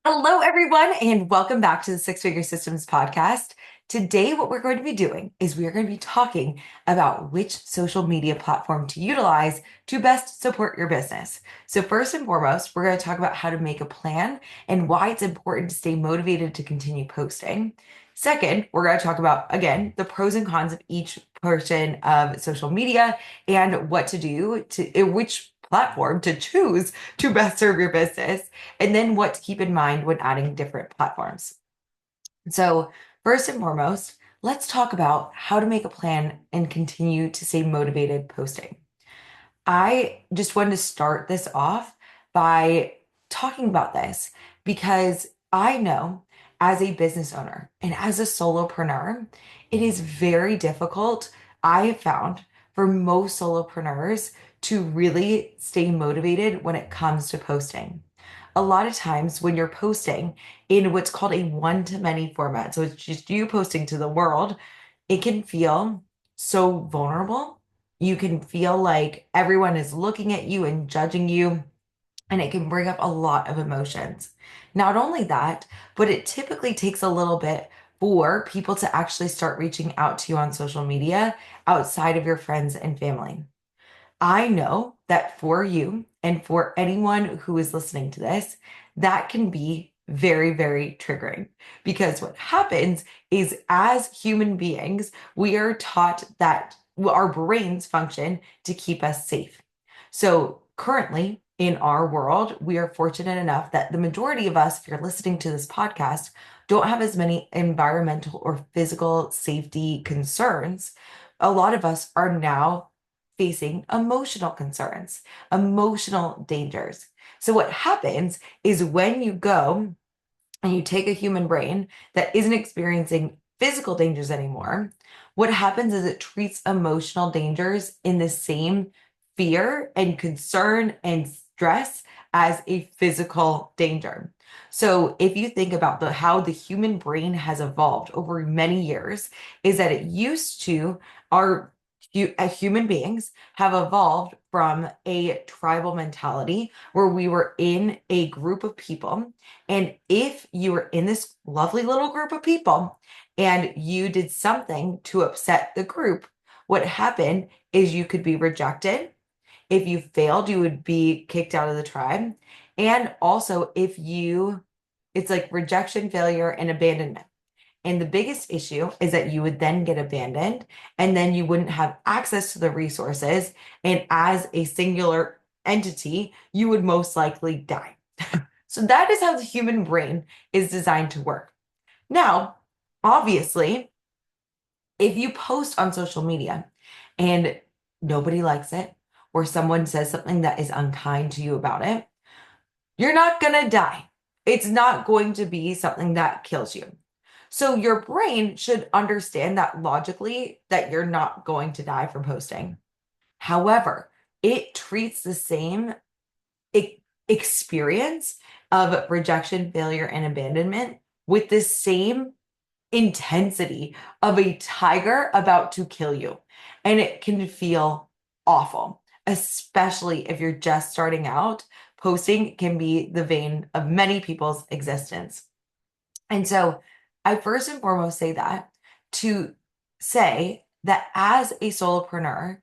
Hello, everyone, and welcome back to the Six Figure Systems podcast. Today, what we're going to be doing is we are going to be talking about which social media platform to utilize to best support your business. So, first and foremost, we're going to talk about how to make a plan and why it's important to stay motivated to continue posting. Second, we're going to talk about, again, the pros and cons of each portion of social media and what to do which platform to choose to best serve your business and then what to keep in mind when adding different platforms. So, first and foremost, let's talk about how to make a plan and continue to stay motivated posting. I just wanted to start this off by talking about this because I know as a business owner and as a solopreneur, it is very difficult, I have found, for most solopreneurs to really stay motivated when it comes to posting. A lot of times when you're posting in what's called a one-to-many format, so it's just you posting to the world, it can feel so vulnerable. You can feel like everyone is looking at you and judging you, and it can bring up a lot of emotions. Not only that, but it typically takes a little bit for people to actually start reaching out to you on social media outside of your friends and family. I know that for you and for anyone who is listening to this, that can be very, very triggering because what happens is as human beings, we are taught that our brains function to keep us safe. So currently in our world, we are fortunate enough that the majority of us, if you're listening to this podcast, don't have as many environmental or physical safety concerns. A lot of us are now facing emotional concerns, emotional dangers. So, what happens is when you go and you take a human brain that isn't experiencing physical dangers anymore, what happens is it treats emotional dangers in the same fear and concern and stress as a physical danger. So if you think about how the human brain has evolved over many years, is that it used to our human beings have evolved from a tribal mentality where we were in a group of people, and if you were in this lovely little group of people and you did something to upset the group, what happened is you could be rejected. If you failed, you would be kicked out of the tribe. And also, it's like rejection, failure, and abandonment. And the biggest issue is that you would then get abandoned and then you wouldn't have access to the resources. And as a singular entity, you would most likely die. So that is how the human brain is designed to work. Now, obviously, if you post on social media and nobody likes it, or someone says something that is unkind to you about it, you're not going to die. It's not going to be something that kills you. So your brain should understand that logically that you're not going to die from posting. However, it treats the same e- experience of rejection, failure, and abandonment with the same intensity of a tiger about to kill you. And it can feel awful, especially if you're just starting out. Posting can be the vein of many people's existence. And so I first and foremost say that to say that as a solopreneur,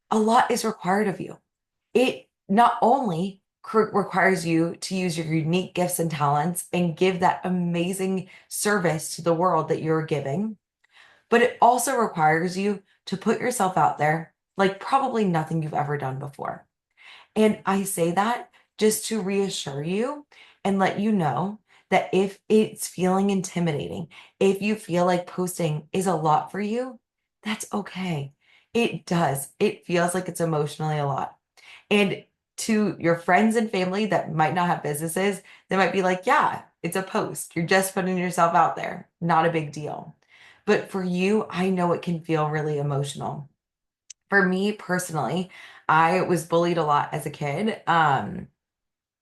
a lot is required of you. It not only requires you to use your unique gifts and talents and give that amazing service to the world that you're giving, but it also requires you to put yourself out there like probably nothing you've ever done before. And I say that just to reassure you and let you know that if it's feeling intimidating, if you feel like posting is a lot for you, that's okay. It does. It feels like it's emotionally a lot. And to your friends and family that might not have businesses, they might be like, yeah, it's a post. You're just putting yourself out there. Not a big deal. But for you, I know it can feel really emotional. For me personally, I was bullied a lot as a kid, and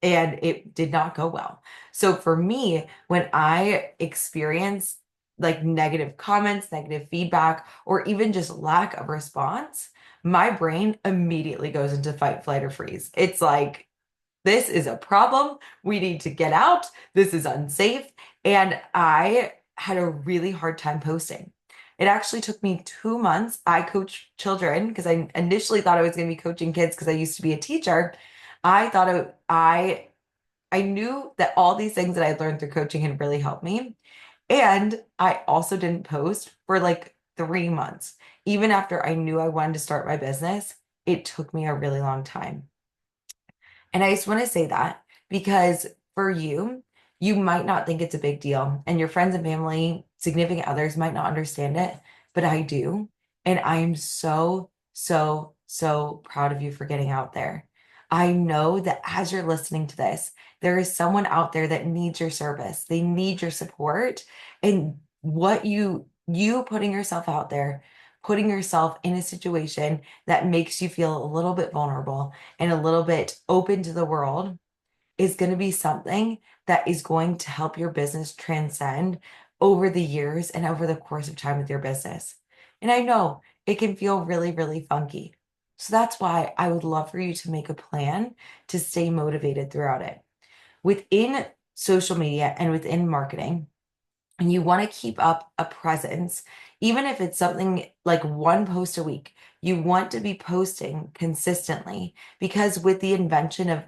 it did not go well. So for me, when I experience like negative comments, negative feedback, or even just lack of response, my brain immediately goes into fight, flight, or freeze. It's like this is a problem. We need to get out. This is unsafe. And I had a really hard time posting. It actually took me 2 months. I coach children because I initially thought I was going to be coaching kids because I used to be a teacher. I thought I knew that all these things that I learned through coaching had really helped me. And I also didn't post for like 3 months. Even after I knew I wanted to start my business, it took me a really long time. And I just want to say that because for you, you might not think it's a big deal, and your friends and family, significant others might not understand it, but I do. And I am so, so, so proud of you for getting out there. I know that as you're listening to this, there is someone out there that needs your service. They need your support. And what you putting yourself out there, putting yourself in a situation that makes you feel a little bit vulnerable and a little bit open to the world is going to be something that is going to help your business transcend over the years and over the course of time with your business. And I know it can feel really, really funky. So that's why I would love for you to make a plan to stay motivated throughout it. Within social media and within marketing, and you want to keep up a presence, even if it's something like one post a week, you want to be posting consistently because with the invention of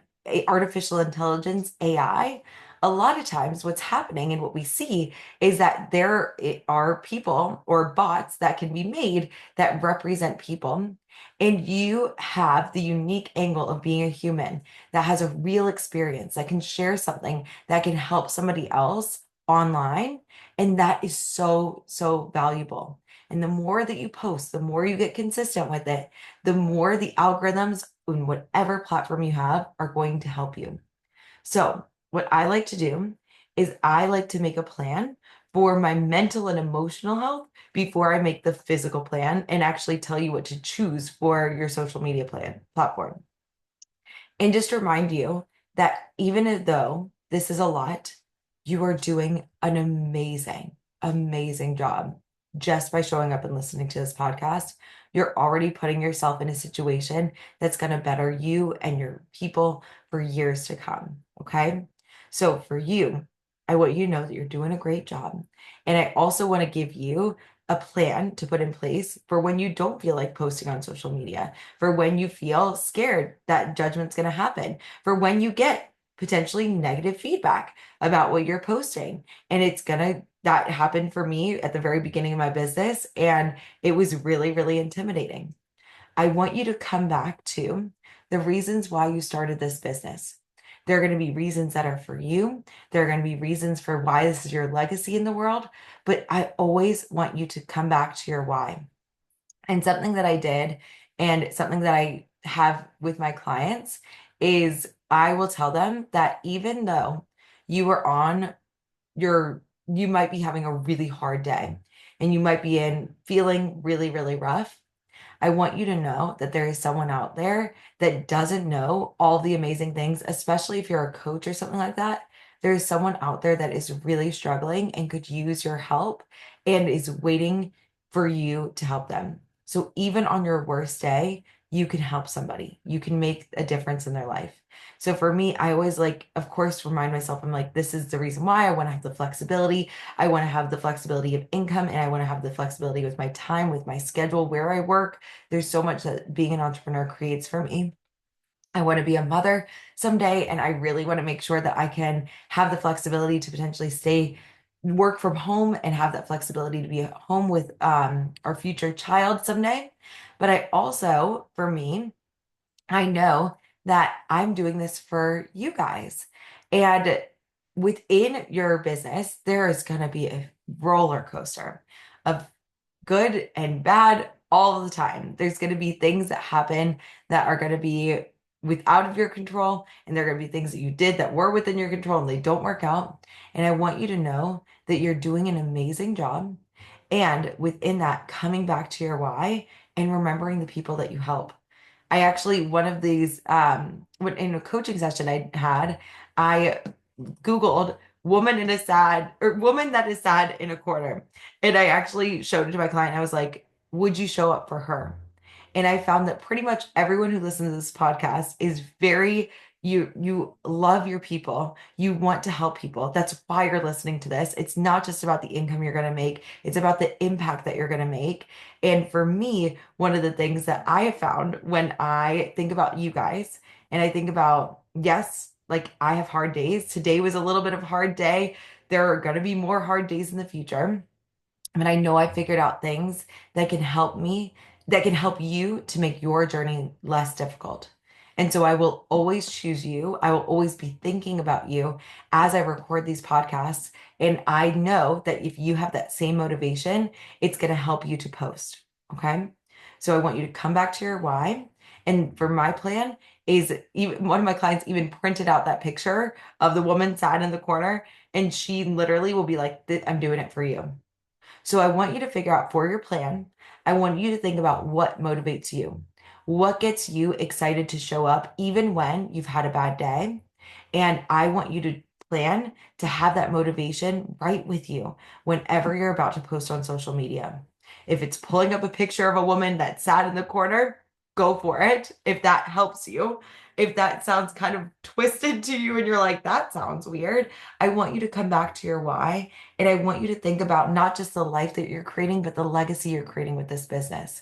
artificial intelligence, AI, a lot of times what's happening and what we see is that there are people or bots that can be made that represent people. And you have the unique angle of being a human that has a real experience that can share something that can help somebody else online, and that is so, so valuable. And the more that you post, the more you get consistent with it, the more the algorithms in whatever platform you have are going to help you. So, what I like to do is I like to make a plan for my mental and emotional health before I make the physical plan and actually tell you what to choose for your social media plan platform. And just to remind you that even though this is a lot, you are doing an amazing, amazing job just by showing up and listening to this podcast. You're already putting yourself in a situation that's going to better you and your people for years to come. Okay. So for you, I want you to know that you're doing a great job. And I also want to give you a plan to put in place for when you don't feel like posting on social media, for when you feel scared that judgment's going to happen, for when you get potentially negative feedback about what you're posting. And it's going to, that happened for me at the very beginning of my business. And it was really, really intimidating. I want you to come back to the reasons why you started this business. There are going to be reasons that are for you. There are going to be reasons for why this is your legacy in the world. But I always want you to come back to your why. And something that I did and something that I have with my clients is I will tell them that even though you are on you might be having a really hard day and you might be in feeling really, really rough. I want you to know that there is someone out there that doesn't know all the amazing things, especially if you're a coach or something like that. There is someone out there that is really struggling and could use your help and is waiting for you to help them. So even on your worst day, you can help somebody. You can make a difference in their life. So for me, I always like, of course, remind myself, I'm like, this is the reason why I want to have the flexibility. I want to have the flexibility of income and I want to have the flexibility with my time, with my schedule, where I work. There's so much that being an entrepreneur creates for me. I want to be a mother someday, and I really want to make sure that I can have the flexibility to potentially stay work from home and have that flexibility to be at home with our future child someday. But I also, for me, I know that I'm doing this for you guys. And within your business, there is going to be a roller coaster of good and bad all the time. There's going to be things that happen that are going to be without of your control, and there are going to be things that you did that were within your control and they don't work out. And I want you to know that you're doing an amazing job. And within that, coming back to your why and remembering the people that you help. I actually, one of these, in a coaching session I had, I Googled woman in a sad or woman that is sad in a corner. And I actually showed it to my client. I was like, would you show up for her? And I found that pretty much everyone who listens to this podcast is very You love your people. You want to help people. That's why you're listening to this. It's not just about the income you're going to make. It's about the impact that you're going to make. And for me, one of the things that I have found when I think about you guys and I think about, yes, like I have hard days. Today was a little bit of a hard day. There are going to be more hard days in the future. And I know I figured out things that can help me, that can help you to make your journey less difficult. And so I will always choose you. I will always be thinking about you as I record these podcasts. And I know that if you have that same motivation, it's going to help you to post. Okay. So I want you to come back to your why. And for my plan is even one of my clients even printed out that picture of the woman sat in the corner and she literally will be like, I'm doing it for you. So I want you to figure out for your plan, I want you to think about what motivates you. What gets you excited to show up even when you've had a bad day? And I want you to plan to have that motivation right with you whenever you're about to post on social media. If it's pulling up a picture of a woman that sat in the corner, go for it. If that helps you, if that sounds kind of twisted to you and you're like, that sounds weird, I want you to come back to your why and I want you to think about not just the life that you're creating, but the legacy you're creating with this business.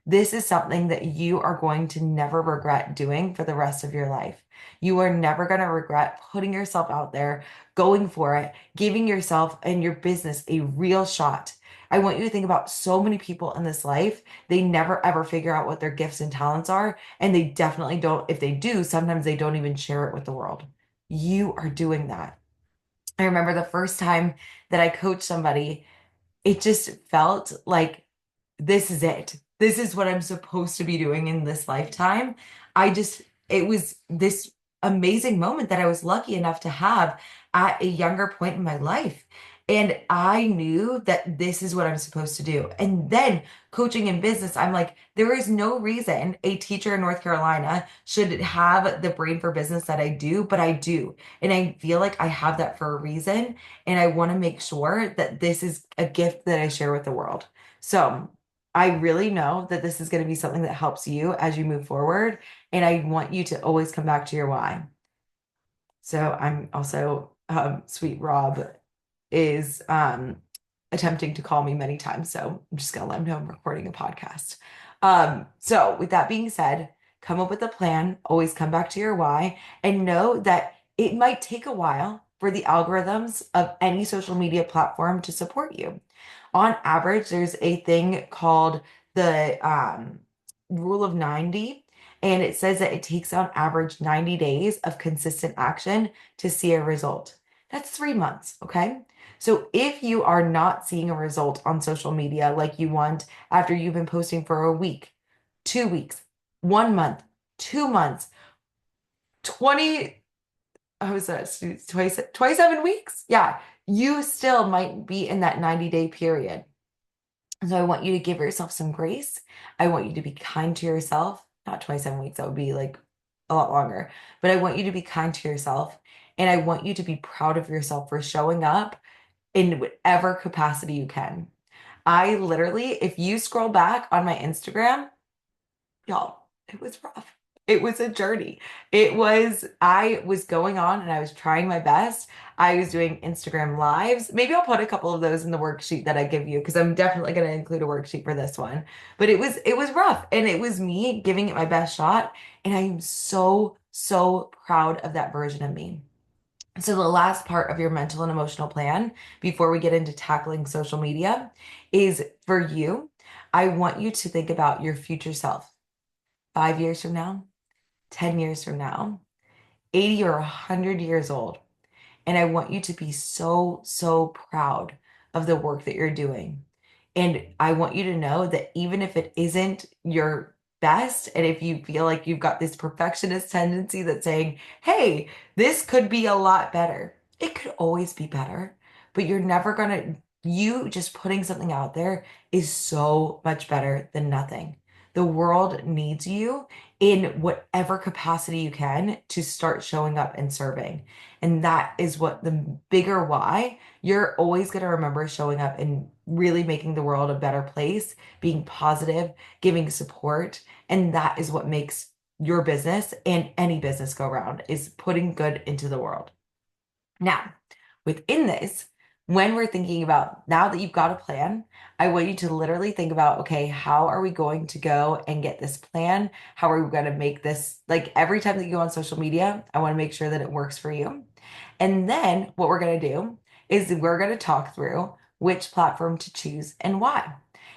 This is something that you are going to never regret doing for the rest of your life. You are never going to regret putting yourself out there, going for it, giving yourself and your business a real shot. I want you to think about so many people in this life. They never ever figure out what their gifts and talents are. And they definitely don't, if they do, sometimes they don't even share it with the world. You are doing that. I remember the first time that I coached somebody, it just felt like this is it. This is what I'm supposed to be doing in this lifetime. It was this amazing moment that I was lucky enough to have at a younger point in my life. And I knew that this is what I'm supposed to do. And then coaching in business, I'm like, there is no reason a teacher in North Carolina should have the brain for business that I do, but I do. And I feel like I have that for a reason. And I want to make sure that this is a gift that I share with the world. So I really know that this is going to be something that helps you as you move forward. And I want you to always come back to your why. So I'm also, Sweet Rob is attempting to call me many times. So I'm just gonna let him know I'm recording a podcast. So with that being said, come up with a plan, always come back to your why, and know that it might take a while for the algorithms of any social media platform to support you. On average, there's a thing called the rule of 90, and it says that it takes on average 90 days of consistent action to see a result. That's 3 months, okay? So if you are not seeing a result on social media like you want after you've been posting for a week, 2 weeks, 1 month, 2 months, 20, I was that 27 weeks? Yeah, you still might be in that 90-day period. So I want you to give yourself some grace. I want you to be kind to yourself. Not 27 weeks, that would be like a lot longer. But I want you to be kind to yourself. And I want you to be proud of yourself for showing up in whatever capacity you can. I literally, if you scroll back on my Instagram, y'all, it was rough. It was a journey. I was going on and I was trying my best. I was doing Instagram lives. Maybe I'll put a couple of those in the worksheet that I give you because I'm definitely going to include a worksheet for this one. But it was rough and it was me giving it my best shot. And I am so, so proud of that version of me. So the last part of your mental and emotional plan before we get into tackling social media is for you. I want you to think about your future self. 5 years from now, 10 years from now, 80 or 100 years old. And I want you to be so, so proud of the work that you're doing. And I want you to know that even if it isn't your best, and if you feel like you've got this perfectionist tendency that's saying, hey, this could be a lot better, it could always be better, but you're never going to, you just putting something out there is so much better than nothing. The world needs you in whatever capacity you can to start showing up and serving. And that is what the bigger why you're always going to remember showing up and really making the world a better place, being positive, giving support. And that is what makes your business and any business go around is putting good into the world. Now, within this, when we're thinking about now that you've got a plan, I want you to literally think about, okay, how are we going to go and get this plan? How are we going to make this, like every time that you go on social media, I want to make sure that it works for you. And then what we're going to do is we're going to talk through which platform to choose and why.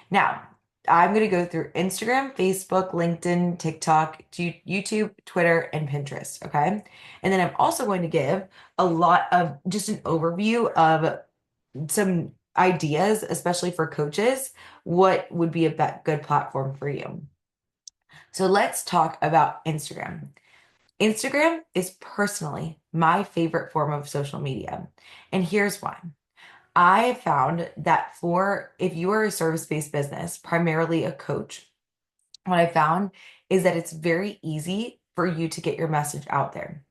Now, I'm going to go through Instagram, Facebook, LinkedIn, TikTok, YouTube, Twitter, and Pinterest. Okay. And then I'm also going to give a lot of just an overview of some ideas, especially for coaches, what would be a good platform for you. So let's talk about Instagram. Instagram is personally my favorite form of social media. And here's why. I have found that for if you are a service-based business, primarily a coach, what I found is that it's very easy for you to get your message out there.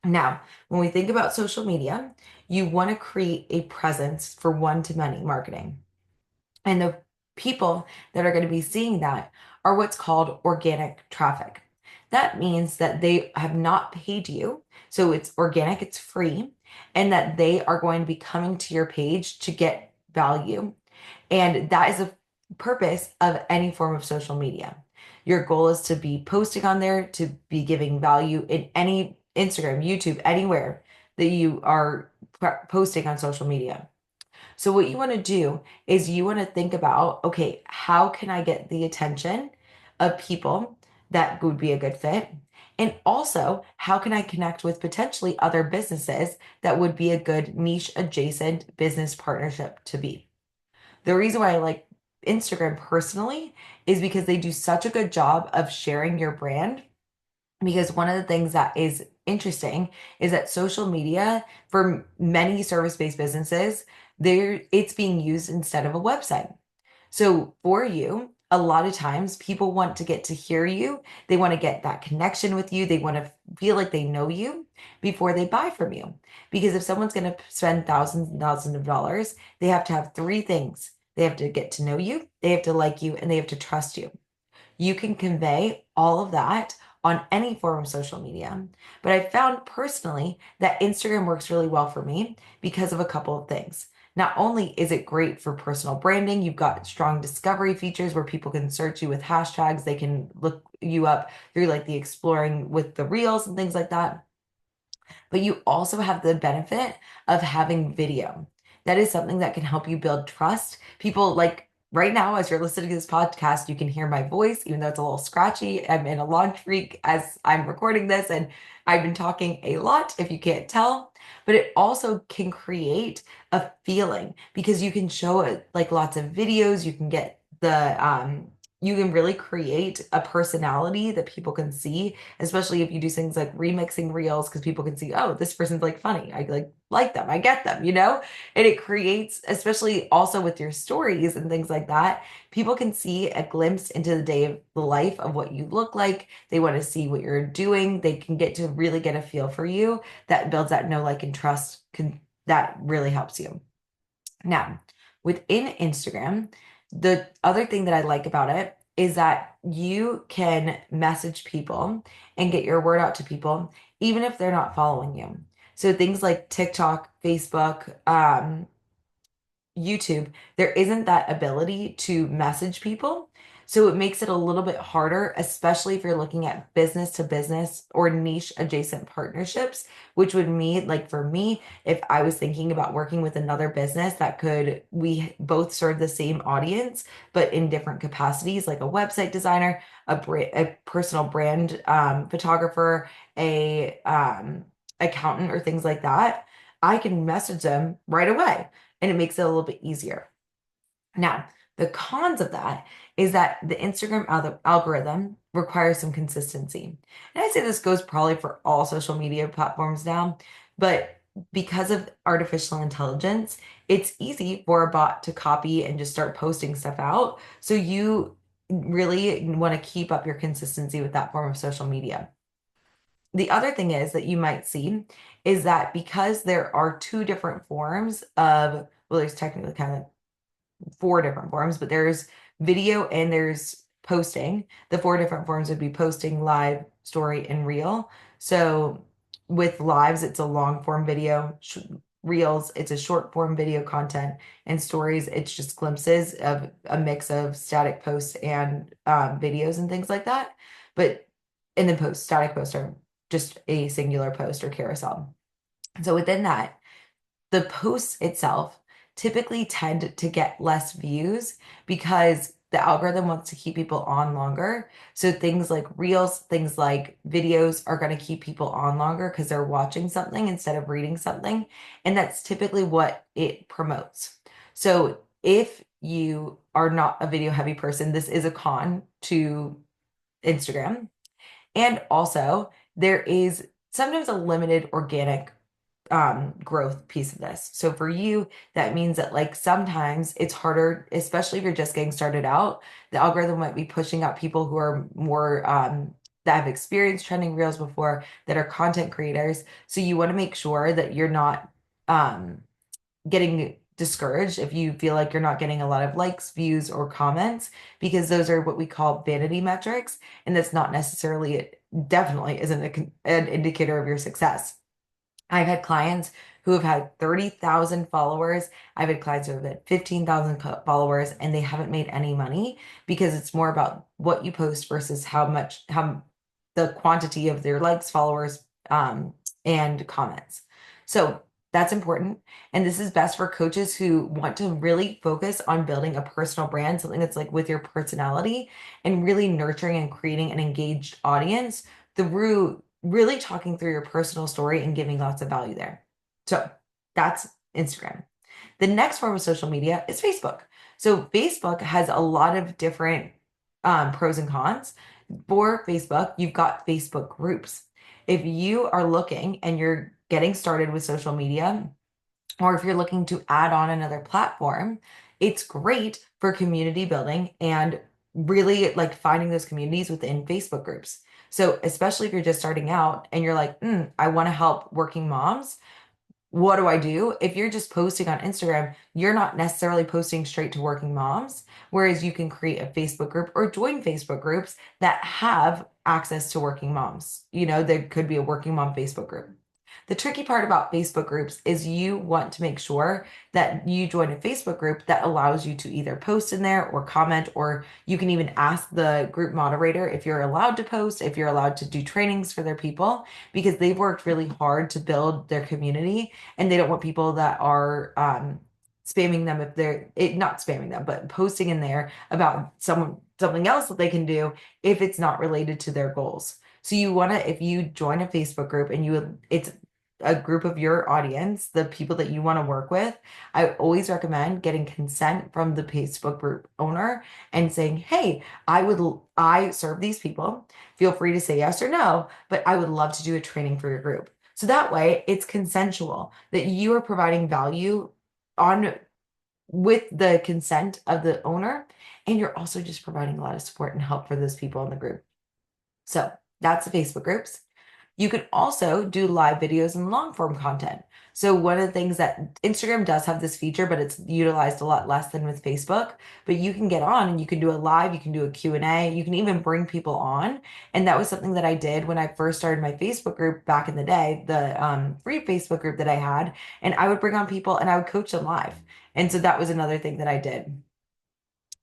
Now, when we think about social media, you want to create a presence for one-to-many marketing. And the people that are going to be seeing that are what's called organic traffic. That means that they have not paid you. So it's organic, it's free, and that they are going to be coming to your page to get value. And that is the purpose of any form of social media. Your goal is to be posting on there, to be giving value in any Instagram, YouTube, anywhere that you are posting on social media. So what you want to do is you want to think about, okay, how can I get the attention of people that would be a good fit? And also, how can I connect with potentially other businesses that would be a good niche adjacent business partnership to be? The reason why I like Instagram personally is because they do such a good job of sharing your brand. Because one of the things that is interesting is that social media for many service-based businesses, it's being used instead of a website. So for you, a lot of times people want to get to hear you. They want to get that connection with you. They want to feel like they know you before they buy from you. Because if someone's going to spend thousands and thousands of dollars, they have to have three things. They have to get to know you, they have to like you, and they have to trust you. You can convey all of that on any form of social media. But I found personally that Instagram works really well for me because of a couple of things. Not only is it great for personal branding, you've got strong discovery features where people can search you with hashtags, they can look you up through like the exploring with the reels and things like that. But you also have the benefit of having video. That is something that can help you build trust. People like right now, as you're listening to this podcast, you can hear my voice, even though it's a little scratchy. I'm in a launch freak as I'm recording this, and I've been talking a lot, if you can't tell. But it also can create a feeling because you can show it like lots of videos, you can get you can really create a personality that people can see, especially if you do things like remixing reels because people can see, oh, this person's like funny. I like them. I get them, you know? And it creates, especially also with your stories and things like that, people can see a glimpse into the day of the life of what you look like. They want to see what you're doing. They can get to really get a feel for you that builds that know, like, and trust that really helps you. Now, within Instagram, the other thing that I like about it is that you can message people and get your word out to people, even if they're not following you. So things like TikTok, Facebook, YouTube, there isn't that ability to message people. So it makes it a little bit harder, especially if you're looking at business to business or niche adjacent partnerships, which would mean, like for me, if I was thinking about working with another business that we both serve the same audience, but in different capacities, like a website designer, a personal brand photographer, a accountant, or things like that, I can message them right away and it makes it a little bit easier. Now, the cons of that is that the Instagram algorithm requires some consistency. And I say this goes probably for all social media platforms now, but because of artificial intelligence, it's easy for a bot to copy and just start posting stuff out. So you really want to keep up your consistency with that form of social media. The other thing is that you might see is that because there are two different forms well, there's technically kind of four different forms, but there's video and there's posting. The four different forms would be posting, live, story, and reel. So with lives, it's a long form video. Reels, it's a short form video content. And stories, it's just glimpses of a mix of static posts and videos and things like that. But and then static posts are just a singular post or carousel. So within that, the posts itself typically tend to get less views because the algorithm wants to keep people on longer. So things like reels, things like videos are going to keep people on longer because they're watching something instead of reading something. And that's typically what it promotes. So if you are not a video heavy person, this is a con to Instagram. And also, there is sometimes a limited organic growth piece of this. So for you, that means that like sometimes it's harder, especially if you're just getting started out. The algorithm might be pushing out people who are more that have experienced trending reels before, that are content creators. So you want to make sure that you're not um getting discouraged if you feel like you're not getting a lot of likes, views, or comments, because those are what we call vanity metrics. And that's not necessarily, definitely isn't an indicator of your success. I've had clients who have had 30,000 followers. I've had clients who have had 15,000 followers and they haven't made any money because it's more about what you post versus how the quantity of their likes, followers, and comments. So that's important. And this is best for coaches who want to really focus on building a personal brand, something that's like with your personality and really nurturing and creating an engaged audience through really talking through your personal story and giving lots of value there. So that's Instagram. The next form of social media is Facebook. So Facebook has a lot of different pros and cons. For Facebook, you've got Facebook groups. If you are looking and you're getting started with social media, or if you're looking to add on another platform, it's great for community building and really like finding those communities within Facebook groups. So, especially if you're just starting out and you're like, I want to help working moms, what do I do? If you're just posting on Instagram, you're not necessarily posting straight to working moms, whereas you can create a Facebook group or join Facebook groups that have access to working moms. You know, there could be a working mom Facebook group. The tricky part about Facebook groups is you want to make sure that you join a Facebook group that allows you to either post in there or comment, or you can even ask the group moderator if you're allowed to post, if you're allowed to do trainings for their people, because they've worked really hard to build their community and they don't want people that are spamming them if they're not spamming them, but posting in there about something else that they can do if it's not related to their goals. So you want to, if you join a Facebook group and it's a group of your audience, the people that you want to work with, I always recommend getting consent from the Facebook group owner and saying, "Hey, I serve these people. Feel free to say yes or no, but I would love to do a training for your group." So that way it's consensual that you are providing value on with the consent of the owner, and you're also just providing a lot of support and help for those people in the group. So that's the Facebook groups. You can also do live videos and long form content. So one of the things that Instagram does have this feature, but it's utilized a lot less than with Facebook, but you can get on and you can do a live, you can do a Q&A, you can even bring people on. And that was something that I did when I first started my Facebook group back in the day, the free Facebook group that I had, and I would bring on people and I would coach them live. And so that was another thing that I did.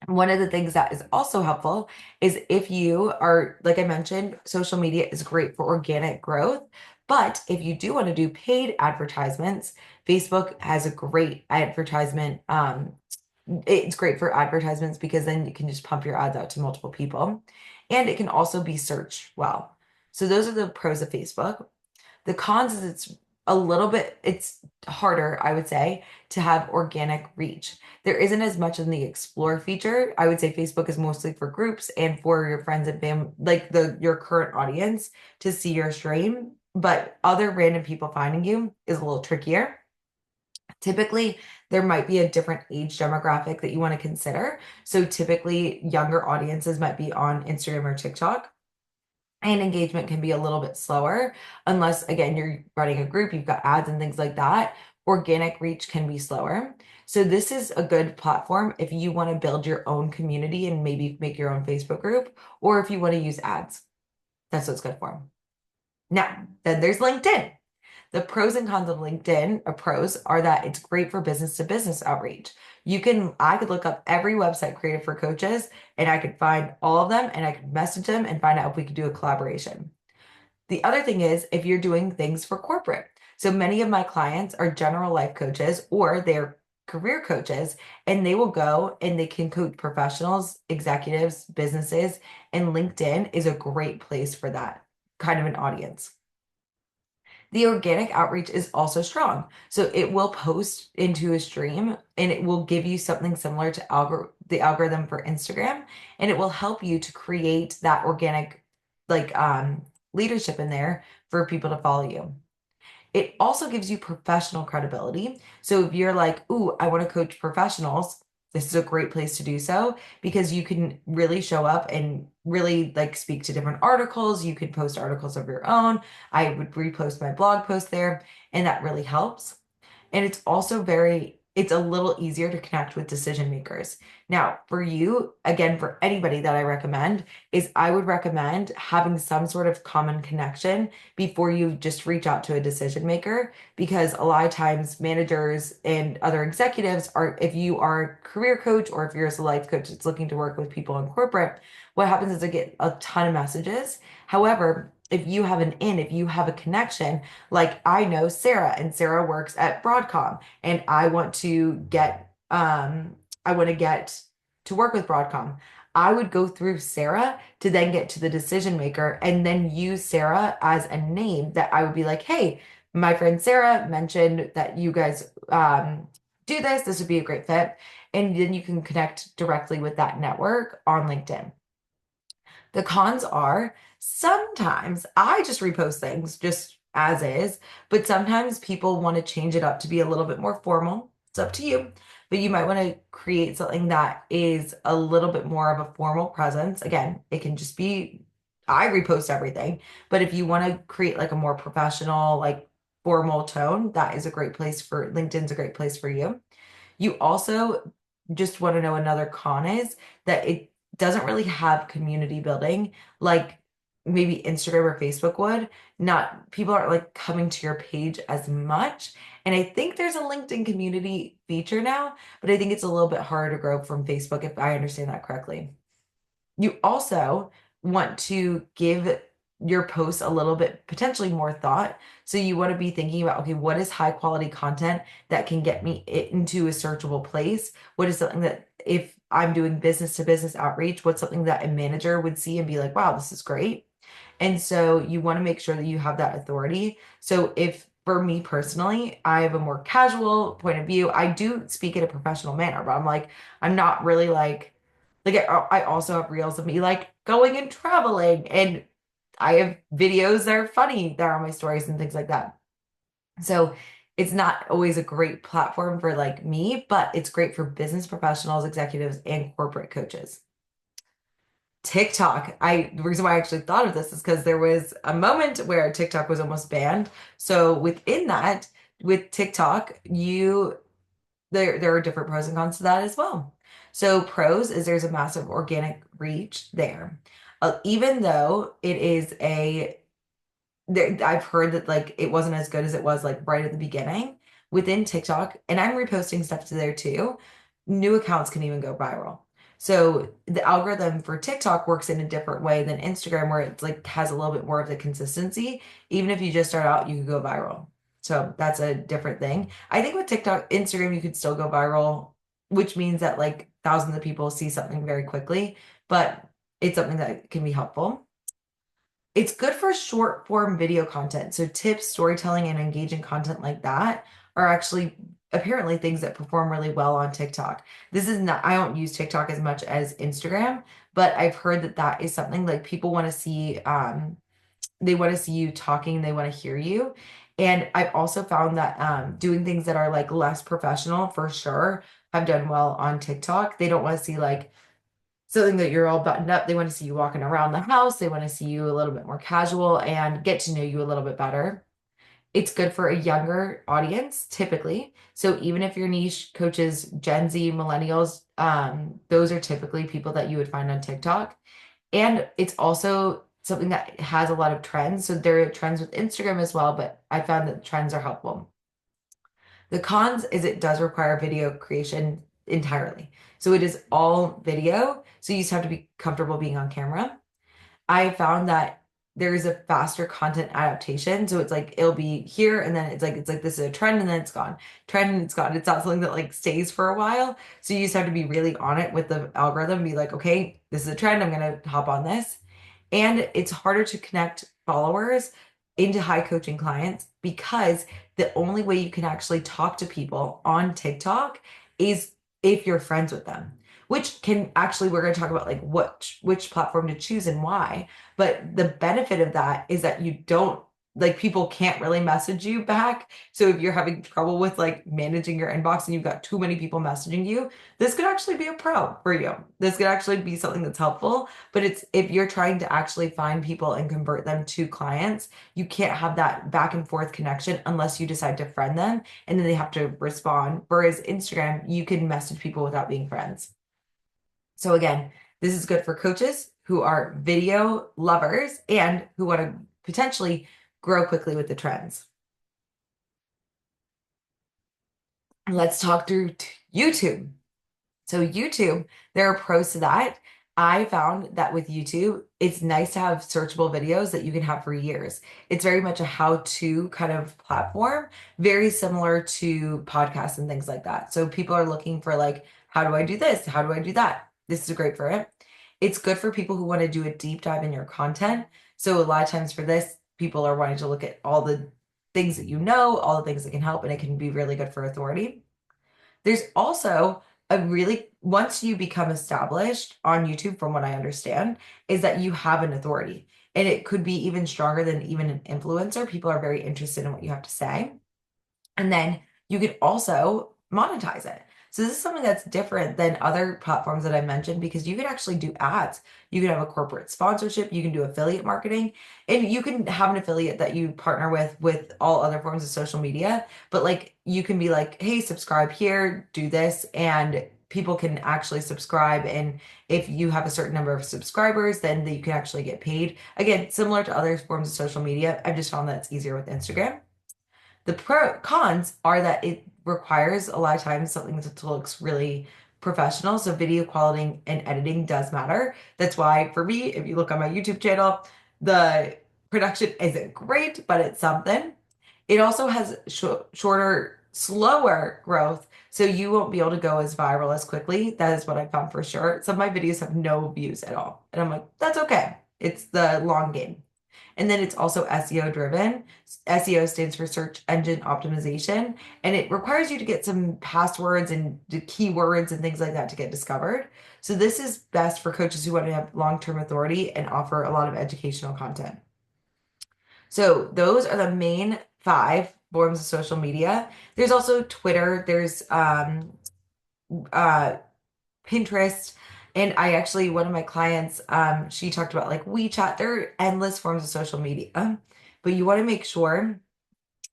One of the things that is also helpful is if you are, like I mentioned, social media is great for organic growth. But if you do want to do paid advertisements, Facebook has a great advertisement. It's great for advertisements because then you can just pump your ads out to multiple people. And it can also be searched well. So those are the pros of Facebook. The cons is it's harder, I would say, to have organic reach. There isn't as much in the explore feature. I would say Facebook is mostly for groups and for your friends and family, like your current audience to see your stream. But other random people finding you is a little trickier. Typically, there might be a different age demographic that you want to consider. So typically, younger audiences might be on Instagram or TikTok, and engagement can be a little bit slower unless, again, you're running a group, you've got ads and things like that. Organic reach can be slower. So this is a good platform if you want to build your own community and maybe make your own Facebook group, or if you want to use ads. That's what it's good for. Now, then there's LinkedIn. The pros and cons of LinkedIn, pros are that it's great for business to business outreach. I could look up every website created for coaches and I could find all of them and I could message them and find out if we could do a collaboration. The other thing is if you're doing things for corporate. So many of my clients are general life coaches or they're career coaches, and they will go and they can coach professionals, executives, businesses, and LinkedIn is a great place for that kind of an audience. The organic outreach is also strong. So it will post into a stream and it will give you something similar to the algorithm for Instagram, and it will help you to create that organic like leadership in there for people to follow you. It also gives you professional credibility. So if you're like, "Ooh, I want to coach professionals," this is a great place to do so because you can really show up and really like speak to different articles. You could post articles of your own. I would repost my blog post there, and that really helps. And it's also it's a little easier to connect with decision makers. Now, for you, again, for anybody that I recommend, is I would recommend having some sort of common connection before you just reach out to a decision maker, because a lot of times managers and other executives are, if you are a career coach or if you're a life coach that's looking to work with people in corporate, what happens is they get a ton of messages. However, if you have a connection, like I know Sarah and Sarah works at Broadcom and I want to get to work with Broadcom. I would go through Sarah to then get to the decision maker and then use Sarah as a name that I would be like, hey, my friend Sarah mentioned that you guys do this. This would be a great fit. And then you can connect directly with that network on LinkedIn. The cons are sometimes I just repost things just as is, but sometimes people want to change it up to be a little bit more formal. It's up to you, but you might want to create something that is a little bit more of a formal presence. Again, it can just be I repost everything, but if you want to create like a more professional, like formal tone, that is a great place for LinkedIn's a great place for you. You also just want to know another con is that it doesn't really have community building like maybe Instagram or Facebook would. Not people aren't like coming to your page as much. And I think there's a LinkedIn community feature now, but I think it's a little bit harder to grow from Facebook if I understand that correctly. You also want to give your posts a little bit potentially more thought. So you want to be thinking about, okay, what is high quality content that can get me into a searchable place? What is something that if I'm doing business to business outreach, what's something that a manager would see and be like, wow, this is great. And so you want to make sure that you have that authority. So if for me personally, I have a more casual point of view. I do speak in a professional manner, but I'm not really I also have reels of me like going and traveling, and I have videos that are funny that are on my stories and things like that. So it's not always a great platform for like me, but it's great for business professionals, executives, and corporate coaches. TikTok. The reason why I actually thought of this is because there was a moment where TikTok was almost banned. So within that, with TikTok, there are different pros and cons to that as well. So pros is there's a massive organic reach there. Even though it is I've heard that like it wasn't as good as it was like right at the beginning within TikTok, and I'm reposting stuff to there too. New accounts can even go viral. So the algorithm for TikTok works in a different way than Instagram, where it's like has a little bit more of the consistency. Even if you just start out, you can go viral. So that's a different thing. I think with TikTok, Instagram, you could still go viral, which means that like thousands of people see something very quickly, but it's something that can be helpful. It's good for short form video content. So tips, storytelling, and engaging content like that are actually apparently things that perform really well on TikTok. This is not, I don't use TikTok as much as Instagram, but I've heard that that is something like people want to see, they want to see you talking, they want to hear you. And I've also found that doing things that are like less professional for sure have done well on TikTok. They don't want to see like something that you're all buttoned up. They want to see you walking around the house. They want to see you a little bit more casual and get to know you a little bit better. It's good for a younger audience, typically. So even if your niche coaches Gen Z, millennials, those are typically people that you would find on TikTok. And it's also something that has a lot of trends. So there are trends with Instagram as well, but I found that trends are helpful. The cons is it does require video creation entirely. So it is all video. So you just have to be comfortable being on camera. I found that there is a faster content adaptation. So it's like it'll be here and then it's like this is a trend and then it's gone. Trend and it's gone. It's not something that like stays for a while. So you just have to be really on it with the algorithm, be like, okay, this is a trend, I'm gonna hop on this. And it's harder to connect followers into high coaching clients because the only way you can actually talk to people on TikTok is if you're friends with them, which can actually, we're going to talk about like which platform to choose and why. But the benefit of that is that you don't like people can't really message you back. So if you're having trouble with like managing your inbox and you've got too many people messaging you, this could actually be a pro for you. This could actually be something that's helpful. But it's if you're trying to actually find people and convert them to clients, you can't have that back and forth connection unless you decide to friend them and then they have to respond. Whereas Instagram, you can message people without being friends. So again, this is good for coaches who are video lovers and who want to potentially grow quickly with the trends. Let's talk through YouTube. So YouTube, there are pros to that. I found that with YouTube, it's nice to have searchable videos that you can have for years. It's very much a how-to kind of platform, very similar to podcasts and things like that. So people are looking for like, how do I do this? How do I do that? This is great for it. It's good for people who want to do a deep dive in your content. So a lot of times for this, people are wanting to look at all the things that you know, all the things that can help, and it can be really good for authority. There's also a really, once you become established on YouTube, from what I understand, is that you have an authority. And it could be even stronger than even an influencer. People are very interested in what you have to say. And then you could also monetize it. So this is something that's different than other platforms that I mentioned because you could actually do ads. You could have a corporate sponsorship, you can do affiliate marketing, and you can have an affiliate that you partner with all other forms of social media. But like you can be like, hey, subscribe here, do this, and people can actually subscribe. And if you have a certain number of subscribers, then you can actually get paid. Again, similar to other forms of social media. I've just found that it's easier with Instagram. The cons are that it requires a lot of times something that looks really professional. So video quality and editing does matter. That's why for me, if you look on my YouTube channel, the production isn't great, but it's something. It also has shorter, slower growth. So you won't be able to go as viral as quickly. That is what I found for sure. Some of my videos have no views at all. And I'm like, that's okay. It's the long game. And then it's also SEO driven. SEO stands for search engine optimization, and it requires you to get some passwords and the keywords and things like that to get discovered. So this is best for coaches who want to have long-term authority and offer a lot of educational content. So those are the main five forms of social media. There's also Twitter, there's uh Pinterest. And I actually, one of my clients, she talked about like WeChat. There are endless forms of social media, but you want to make sure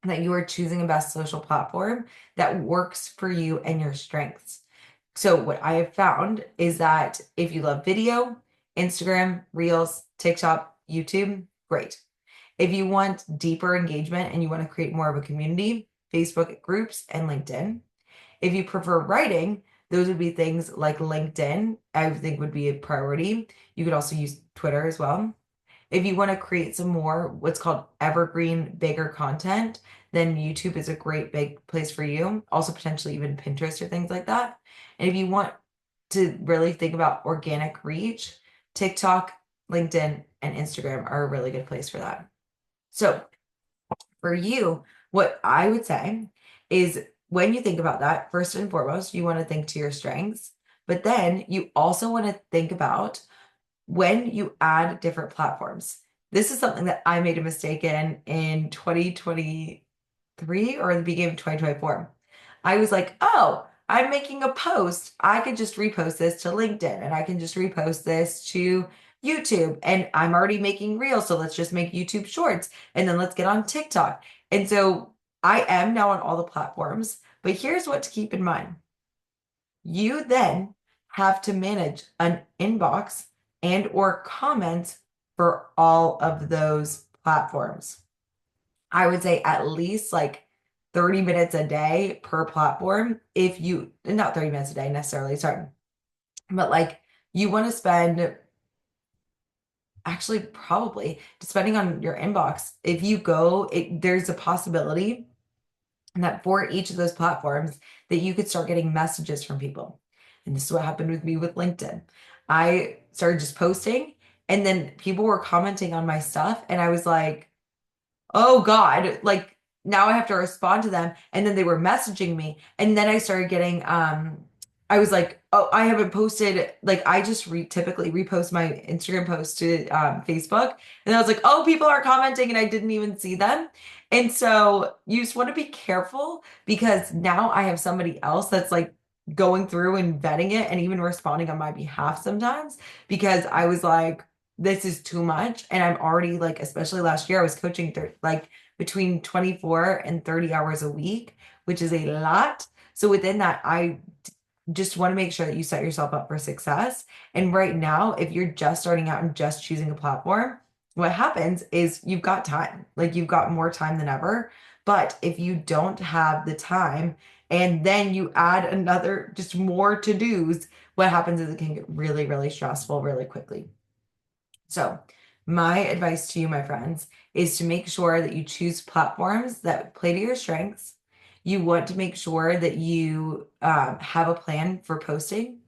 that you are choosing a best social platform that works for you and your strengths. So what I have found is that if you love video, Instagram, Reels, TikTok, YouTube, great. If you want deeper engagement and you want to create more of a community, Facebook groups and LinkedIn. If you prefer writing, those would be things like LinkedIn, I think would be a priority. You could also use Twitter as well. If you want to create some more what's called evergreen, bigger content, then YouTube is a great big place for you. Also, potentially even Pinterest or things like that. And if you want to really think about organic reach, TikTok, LinkedIn, and Instagram are a really good place for that. So for you, what I would say is when you think about that, first and foremost, you want to think to your strengths, but then you also want to think about when you add different platforms. This is something that I made a mistake in 2023 or the beginning of 2024. I was like, oh, I'm making a post, I could just repost this to LinkedIn and I can just repost this to YouTube. And I'm already making reels, so let's just make YouTube shorts and then let's get on TikTok. And so I am now on all the platforms, but here's what to keep in mind. You then have to manage an inbox and or comments for all of those platforms. I would say at least like 30 minutes a day per platform. If you, not 30 minutes a day necessarily, sorry, but like you want to spend actually probably depending on your inbox, if you go, there's a possibility that for each of those platforms that you could start getting messages from people. And this is what happened with me with LinkedIn. I started just posting and then people were commenting on my stuff and I was like, oh God, like now I have to respond to them. And then they were messaging me. And then I started getting I was like, oh, I haven't posted, like I just typically repost my Instagram post to Facebook. And I was like, oh, people are commenting and I didn't even see them. And so you just want to be careful because now I have somebody else that's like going through and vetting it and even responding on my behalf sometimes because I was like, this is too much. And I'm already like, especially last year, I was coaching like between 24 and 30 hours a week, which is a lot. So within that, I just want to make sure that you set yourself up for success. And right now, if you're just starting out and just choosing a platform, what happens is you've got time, like you've got more time than ever. But if you don't have the time and then you add another, just more to-dos, what happens is it can get really, really stressful really quickly. So, my advice to you, my friends, is to make sure that you choose platforms that play to your strengths. You want to make sure that you have a plan for posting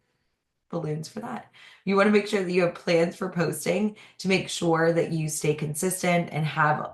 balloons for that. You want to make sure that you have plans for posting to make sure that you stay consistent and have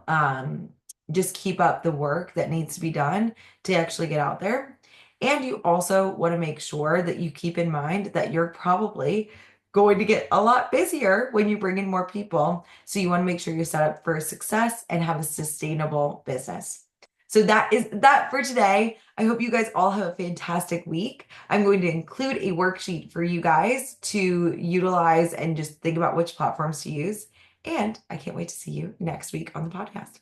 just keep up the work that needs to be done to actually get out there. And you also want to make sure that you keep in mind that you're probably going to get a lot busier when you bring in more people. So you want to make sure you're set up for success and have a sustainable business. So that is that for today. I hope you guys all have a fantastic week. I'm going to include a worksheet for you guys to utilize and just think about which platforms to use. And I can't wait to see you next week on the podcast.